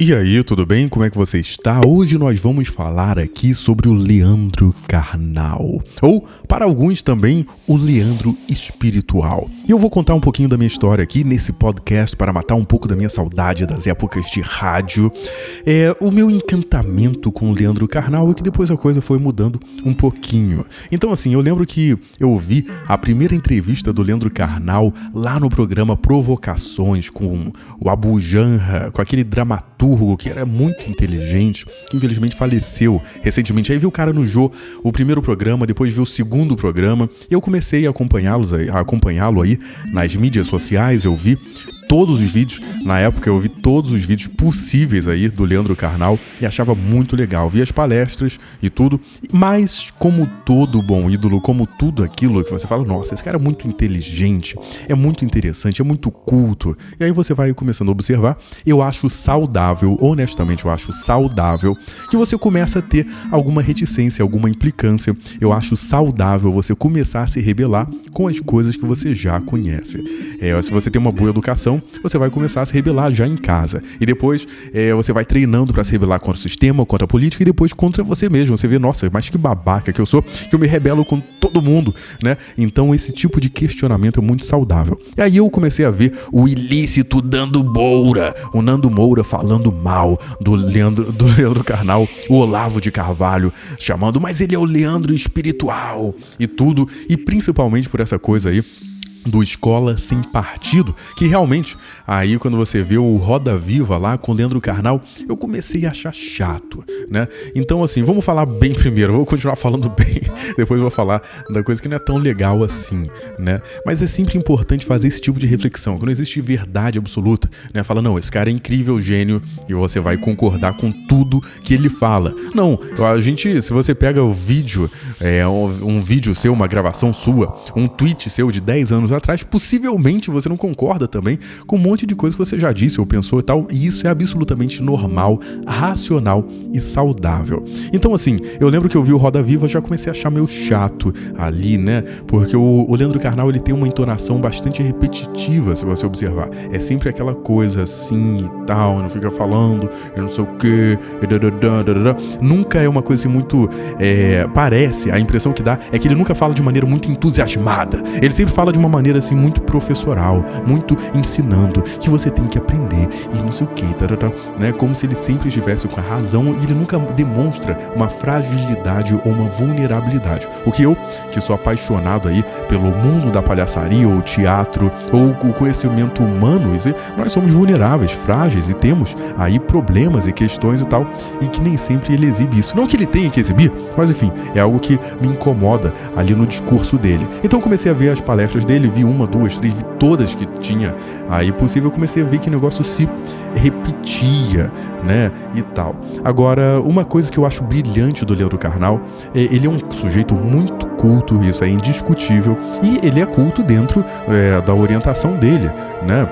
E aí, tudo bem? Como é que você está? Hoje nós vamos falar aqui sobre o Leandro Carnal, ou, para alguns também, o Leandro espiritual. E eu vou contar um pouquinho da minha história aqui nesse podcast para matar um pouco da minha saudade das épocas de rádio. O meu encantamento com o Leandro Carnal é que depois a coisa foi mudando um pouquinho. Então, assim, eu lembro que eu vi a primeira entrevista do Leandro Carnal lá no programa Provocações com o Abu Janra, com aquele dramaturgo que era muito inteligente, que infelizmente faleceu recentemente. Aí vi o cara no Jô, o primeiro programa, depois vi o segundo programa, e eu comecei a acompanhá-lo aí nas mídias sociais. Eu vi todos os vídeos, na época eu vi todos os vídeos possíveis aí do Leandro Carnal e achava muito legal, vi as palestras e tudo, mas como todo bom ídolo, como tudo aquilo que você fala, nossa, esse cara é muito inteligente, é muito interessante, é muito culto, e aí você vai começando a observar. Eu acho saudável, honestamente eu acho saudável que você comece a ter alguma reticência, alguma implicância. Eu acho saudável você começar a se rebelar com as coisas que você já conhece. Se você tem uma boa educação, você vai começar a se rebelar já em casa. E depois você vai treinando para se rebelar contra o sistema, contra a política e depois contra você mesmo. Você vê, nossa, mas que babaca que eu sou, que eu me rebelo com todo mundo, né? Então esse tipo de questionamento é muito saudável. E aí eu comecei a ver o ilícito dando boura, o Nando Moura falando mal do Leandro Carnal, o Olavo de Carvalho chamando, mas ele é o Leandro espiritual e tudo, e principalmente por essa coisa aí do Escola Sem Partido, que realmente, aí quando você vê o Roda Viva lá com o Leandro Carnal, eu comecei a achar chato, né? Então assim, vamos falar bem primeiro, eu vou continuar falando bem, depois eu vou falar da coisa que não é tão legal assim, né? Mas é sempre importante fazer esse tipo de reflexão, que não existe verdade absoluta, né? Fala, não, esse cara é incrível, gênio, e você vai concordar com tudo que ele fala. Não, se você pega o vídeo, um vídeo seu, uma gravação sua, um tweet seu de 10 anos atrás, possivelmente você não concorda também com um monte de coisa que você já disse ou pensou e tal, e isso é absolutamente normal, racional e saudável. Então assim, eu lembro que eu vi o Roda Viva, já comecei a achar meio chato ali, né, porque o Leandro Carnal, ele tem uma entonação bastante repetitiva, se você observar, é sempre aquela coisa assim e tal, não fica falando, eu não sei o que, nunca é uma coisa assim muito, parece, a impressão que dá é que ele nunca fala de maneira muito entusiasmada, ele sempre fala de uma maneira assim muito professoral, muito ensinando que você tem que aprender e não sei o que, né? Como se ele sempre estivesse com a razão e ele nunca demonstra uma fragilidade ou uma vulnerabilidade. O que eu, que sou apaixonado aí pelo mundo da palhaçaria ou teatro ou o conhecimento humano, nós somos vulneráveis, frágeis e temos aí problemas e questões e tal, e que nem sempre ele exibe isso. Não que ele tenha que exibir, mas enfim, é algo que me incomoda ali no discurso dele. Então eu comecei a ver as palestras dele, vi uma, duas, três, vi todas que tinha aí possível, eu comecei a ver que o negócio se repetia, né, e tal. Agora, uma coisa que eu acho brilhante do Leandro Carnal, ele é um sujeito muito culto, isso é indiscutível, e ele é culto dentro da orientação dele, né,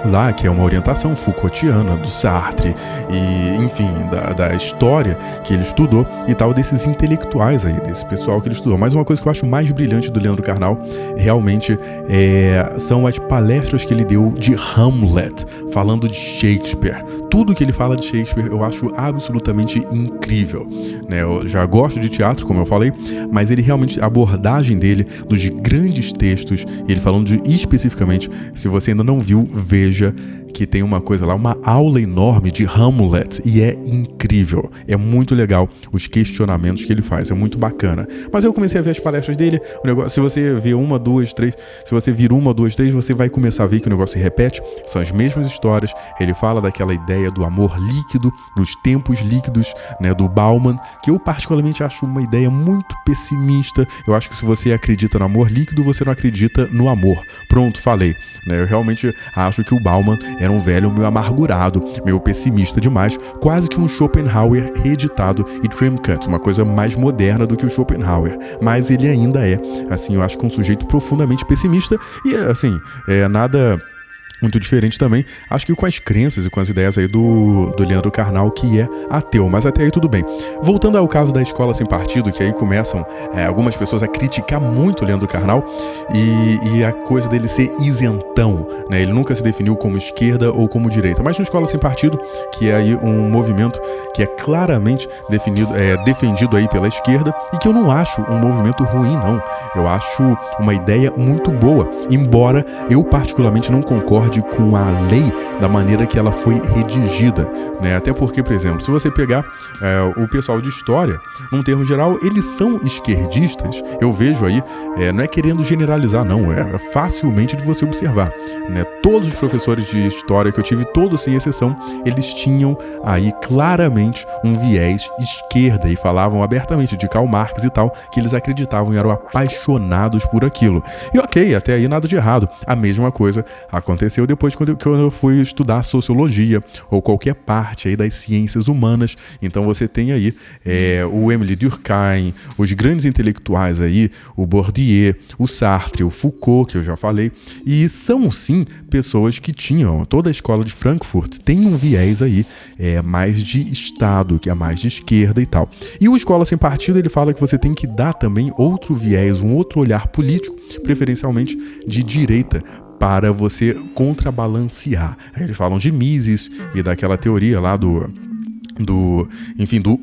lá, que é uma orientação Foucaultiana, do Sartre, e enfim, da história que ele estudou e tal, desses intelectuais aí, desse pessoal que ele estudou. Mas uma coisa que eu acho mais brilhante do Leandro Carnal, realmente, são as palestras que ele deu de Hamlet, falando de Shakespeare. Tudo que ele fala de Shakespeare eu acho absolutamente incrível, né? Eu já gosto de teatro, como eu falei, mas ele realmente, a abordagem dele, dos grandes textos, ele falando especificamente, se você ainda não viu, veja que tem uma coisa lá, uma aula enorme de Hamlet, e é incrível, é muito legal os questionamentos que ele faz, é muito bacana. Mas eu comecei a ver as palestras dele, o negócio, se você vê uma, duas, três, se você vir uma, duas, três, você vai começar a ver que o negócio se repete, são as mesmas histórias. Ele fala daquela ideia do amor líquido, dos tempos líquidos, né, do Bauman, que eu particularmente acho uma ideia muito pessimista. Eu acho que se você acredita no amor líquido, você não acredita no amor. Pronto, falei, né? Eu realmente acho que o Bauman era um velho meio amargurado, meio pessimista demais, quase que um Schopenhauer reeditado e trim cut, uma coisa mais moderna do que o Schopenhauer, mas ele ainda é, assim, eu acho que um sujeito profundamente pessimista e, assim, nada muito diferente também, acho que com as crenças e com as ideias aí do Leandro Carnal, que é ateu, mas até aí tudo bem. Voltando ao caso da escola sem partido, que aí começam algumas pessoas a criticar muito o Leandro Carnal e a coisa dele ser isentão, né? Ele nunca se definiu como esquerda ou como direita, mas na escola sem partido, que é aí um movimento que é claramente defendido aí pela esquerda e que eu não acho um movimento ruim, não. Eu acho uma ideia muito boa, embora eu particularmente não concorde com a lei da maneira que ela foi redigida, né? Até porque, por exemplo, se você pegar o pessoal de história, num termo geral, eles são esquerdistas. Eu vejo aí, não é querendo generalizar, não, é facilmente de você observar, né? Todos os professores de história que eu tive, todos sem exceção, eles tinham aí claramente um viés esquerda e falavam abertamente de Karl Marx e tal, que eles acreditavam e eram apaixonados por aquilo. E ok, até aí nada de errado. A mesma coisa aconteceu depois quando eu fui estudar sociologia ou qualquer parte aí das ciências humanas. Então você tem aí o Émile Durkheim, os grandes intelectuais aí, o Bourdieu, o Sartre, o Foucault, que eu já falei, e são sim pessoas que tinham, toda a escola de Frankfurt tem um viés aí mais de Estado, que é mais de esquerda e tal. E o Escola Sem Partido, ele fala que você tem que dar também outro viés, um outro olhar político, preferencialmente de direita, para você contrabalancear. Aí eles falam de Mises e daquela teoria lá do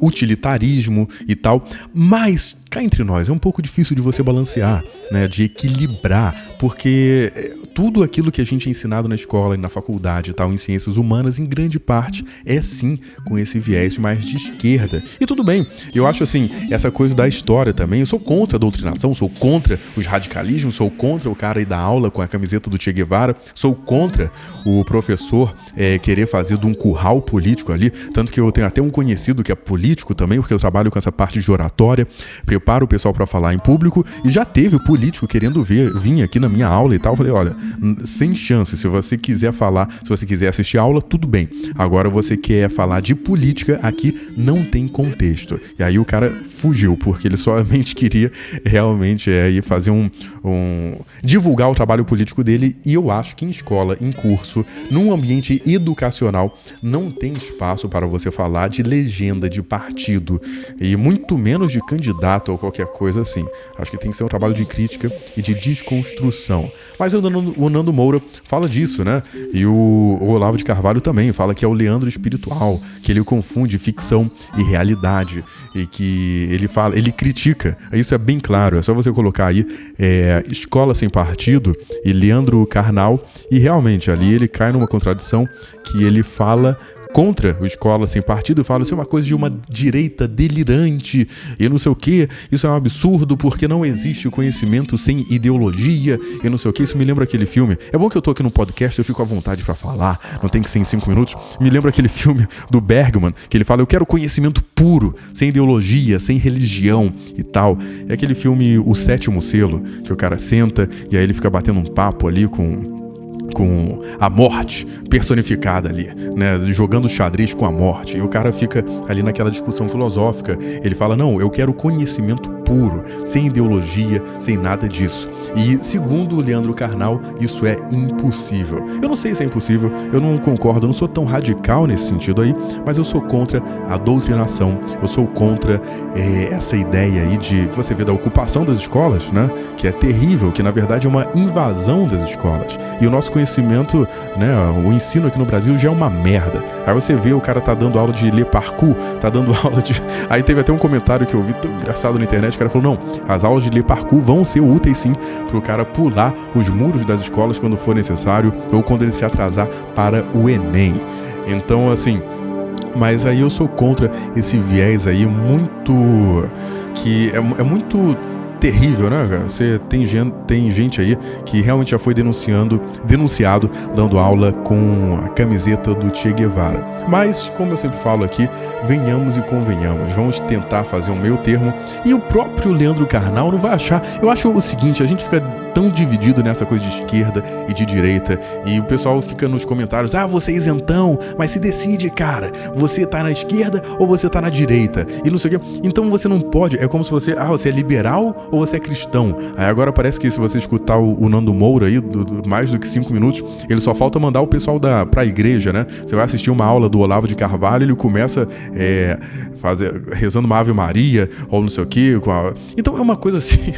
utilitarismo e tal, mas cá entre nós é um pouco difícil de você balancear, né, de equilibrar, porque tudo aquilo que a gente é ensinado na escola e na faculdade e tal, em ciências humanas, em grande parte, é sim com esse viés mais de esquerda. E tudo bem, eu acho assim, essa coisa da história também, eu sou contra a doutrinação, sou contra os radicalismos, sou contra o cara ir dar aula com a camiseta do Che Guevara, sou contra o professor querer fazer de um curral político ali, tanto que eu tenho até um conhecido que é político também, porque eu trabalho com essa parte de oratória, preparo o pessoal para falar em público, e já teve o político querendo vir aqui na minha aula e tal. Eu falei, olha, sem chance, se você quiser falar, se você quiser assistir a aula, tudo bem. Agora você quer falar de política, aqui não tem contexto. E aí o cara fugiu, porque ele somente queria realmente ir fazer divulgar o trabalho político dele, e eu acho que em escola, em curso, num ambiente educacional, não tem espaço para você falar de legenda de partido, e muito menos de candidato ou qualquer coisa assim. Acho que tem que ser um trabalho de crítica e de desconstrução. Mas o Nando Moura fala disso, né? E o Olavo de Carvalho também fala que é o Leandro espiritual, que ele confunde ficção e realidade, e que ele critica. Isso é bem claro, é só você colocar aí Escola Sem Partido e Leandro Carnal, e realmente ali ele cai numa contradição, que ele fala contra o Escola Sem Partido, fala, isso é uma coisa de uma direita delirante e não sei o que, isso é um absurdo porque não existe conhecimento sem ideologia e não sei o que. Isso me lembra aquele filme, é bom que eu tô aqui no podcast, eu fico à vontade pra falar, não tem que ser em 5 minutos, me lembra aquele filme do Bergman, que ele fala, eu quero conhecimento puro, sem ideologia, sem religião e tal. É aquele filme O Sétimo Selo, que o cara senta e aí ele fica batendo um papo ali com a morte personificada ali, né, jogando xadrez com a morte, e o cara fica ali naquela discussão filosófica. Ele fala, não, eu quero conhecimento puro, sem ideologia, sem nada disso. E segundo o Leandro Carnal, isso é impossível. Eu não sei se é impossível, eu não concordo, eu não sou tão radical nesse sentido aí, mas eu sou contra a doutrinação, eu sou contra essa ideia aí de, que você vê, da ocupação das escolas, né, que é terrível, que na verdade é uma invasão das escolas. E o nosso conhecimento, né, o ensino aqui no Brasil já é uma merda. Aí você vê, o cara tá dando aula de ler parkour, tá dando aula de... Aí teve até um comentário que eu vi tão engraçado na internet, o cara falou, não, as aulas de ler parkour vão ser úteis sim pro cara pular os muros das escolas quando for necessário, ou quando ele se atrasar para o Enem. Então, assim, mas aí eu sou contra esse viés aí muito... que é muito... terrível, né, cara? Você tem gente aí que realmente já foi denunciado dando aula com a camiseta do Che Guevara. Mas, como eu sempre falo aqui, venhamos e convenhamos, vamos tentar fazer um meio termo, e o próprio Leandro Carnal não vai achar. Eu acho o seguinte, a gente fica tão dividido nessa coisa de esquerda e de direita, e o pessoal fica nos comentários, você é isentão, mas se decide, cara, você tá na esquerda ou você tá na direita, e não sei o quê. Então você não pode, é como se você é liberal ou você é cristão. Aí agora parece que se você escutar o Nando Moura aí, mais do que 5 minutos, ele só falta mandar o pessoal pra igreja, né? Você vai assistir uma aula do Olavo de Carvalho, ele começa rezando uma Ave Maria, ou não sei o quê. Então é uma coisa assim...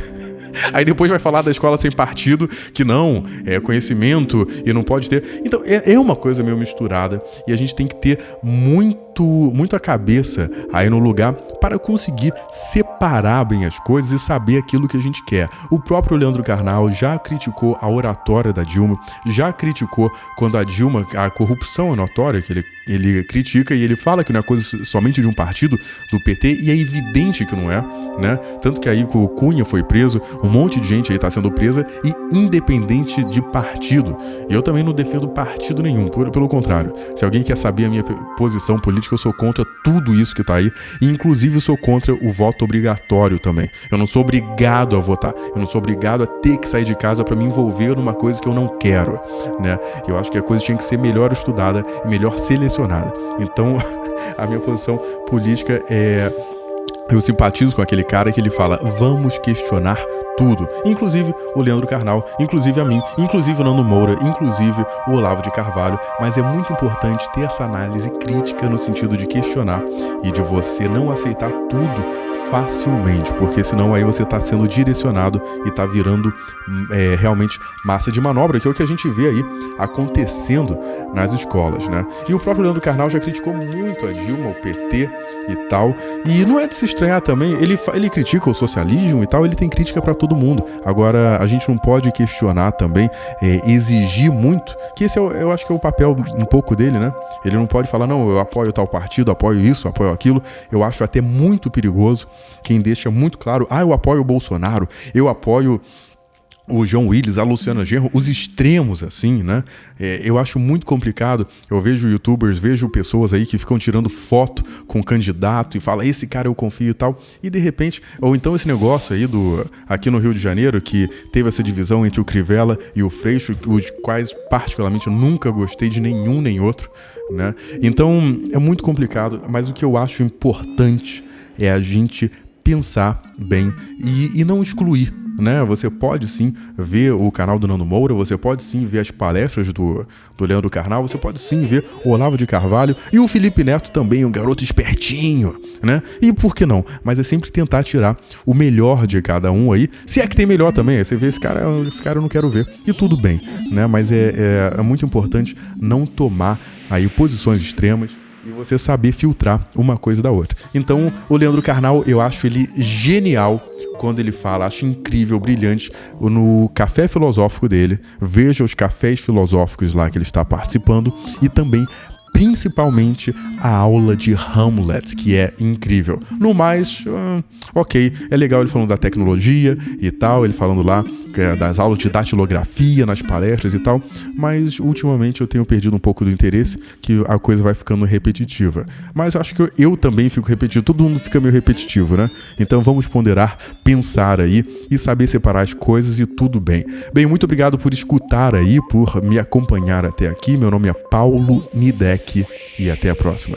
Aí depois vai falar da escola sem partido, que não, é conhecimento e não pode ter. Então é uma coisa meio misturada e a gente tem que ter muito a cabeça aí no lugar para conseguir separar bem as coisas e saber aquilo que a gente quer. O próprio Leandro Carnal já criticou a oratória da Dilma, já criticou quando a Dilma, a corrupção é notória, que ele critica e ele fala que não é coisa somente de um partido, do PT, e é evidente que não é, né? Tanto que aí o Cunha foi preso, um monte de gente aí tá sendo presa, e independente de partido. E eu também não defendo partido nenhum, pelo contrário. Se alguém quer saber a minha posição política, eu sou contra tudo isso que tá aí, e inclusive sou contra o voto obrigatório também. Eu não sou obrigado a votar, eu não sou obrigado a ter que sair de casa para me envolver numa coisa que eu não quero, né? Eu acho que a coisa tinha que ser melhor estudada e melhor selecionada. Então, a minha posição política é... Eu simpatizo com aquele cara que ele fala, vamos questionar tudo, inclusive o Leandro Carnal, inclusive a mim, inclusive o Nando Moura, inclusive o Olavo de Carvalho, mas é muito importante ter essa análise crítica no sentido de questionar e de você não aceitar tudo facilmente, porque senão aí você está sendo direcionado e está virando realmente massa de manobra, que é o que a gente vê aí acontecendo nas escolas, né? E o próprio Leandro Carnal já criticou muito a Dilma, o PT e tal, e não é de se estranhar também, ele critica o socialismo e tal, ele tem crítica para todo mundo. Agora, a gente não pode questionar também, exigir muito, que esse eu acho que é o papel um pouco dele, né? Ele não pode falar, não, eu apoio tal partido, apoio isso, apoio aquilo. Eu acho até muito perigoso quem deixa muito claro, eu apoio o Bolsonaro, eu apoio o João Willis, a Luciana Genro, os extremos assim, né? Eu acho muito complicado. Eu vejo youtubers, vejo pessoas aí que ficam tirando foto com o candidato e falam, esse cara eu confio e tal, e de repente, ou então esse negócio aí aqui no Rio de Janeiro, que teve essa divisão entre o Crivella e o Freixo, os quais particularmente eu nunca gostei de nenhum nem outro, né? Então é muito complicado, mas o que eu acho importante é a gente pensar bem e não excluir, né? Você pode sim ver o canal do Nando Moura, você pode sim ver as palestras do Leandro Carnal, você pode sim ver o Olavo de Carvalho e o Felipe Neto também, um garoto espertinho, né? E por que não? Mas é sempre tentar tirar o melhor de cada um aí, se é que tem melhor também, aí você vê esse cara eu não quero ver, e tudo bem, né? Mas é muito importante não tomar aí posições extremas, e você saber filtrar uma coisa da outra. Então, o Leandro Carnal, eu acho ele genial quando ele fala, acho incrível, brilhante, no café filosófico dele. Veja os cafés filosóficos lá que ele está participando e também principalmente a aula de Hamlet, que é incrível. No mais, ok, é legal ele falando da tecnologia e tal, ele falando lá das aulas de datilografia nas palestras e tal, mas ultimamente eu tenho perdido um pouco do interesse, que a coisa vai ficando repetitiva. Mas eu acho que eu também fico repetitivo, todo mundo fica meio repetitivo, né? Então vamos ponderar, pensar aí e saber separar as coisas e tudo bem. Bem, muito obrigado por escutar aí, por me acompanhar até aqui. Meu nome é Paulo Nidek e até a próxima.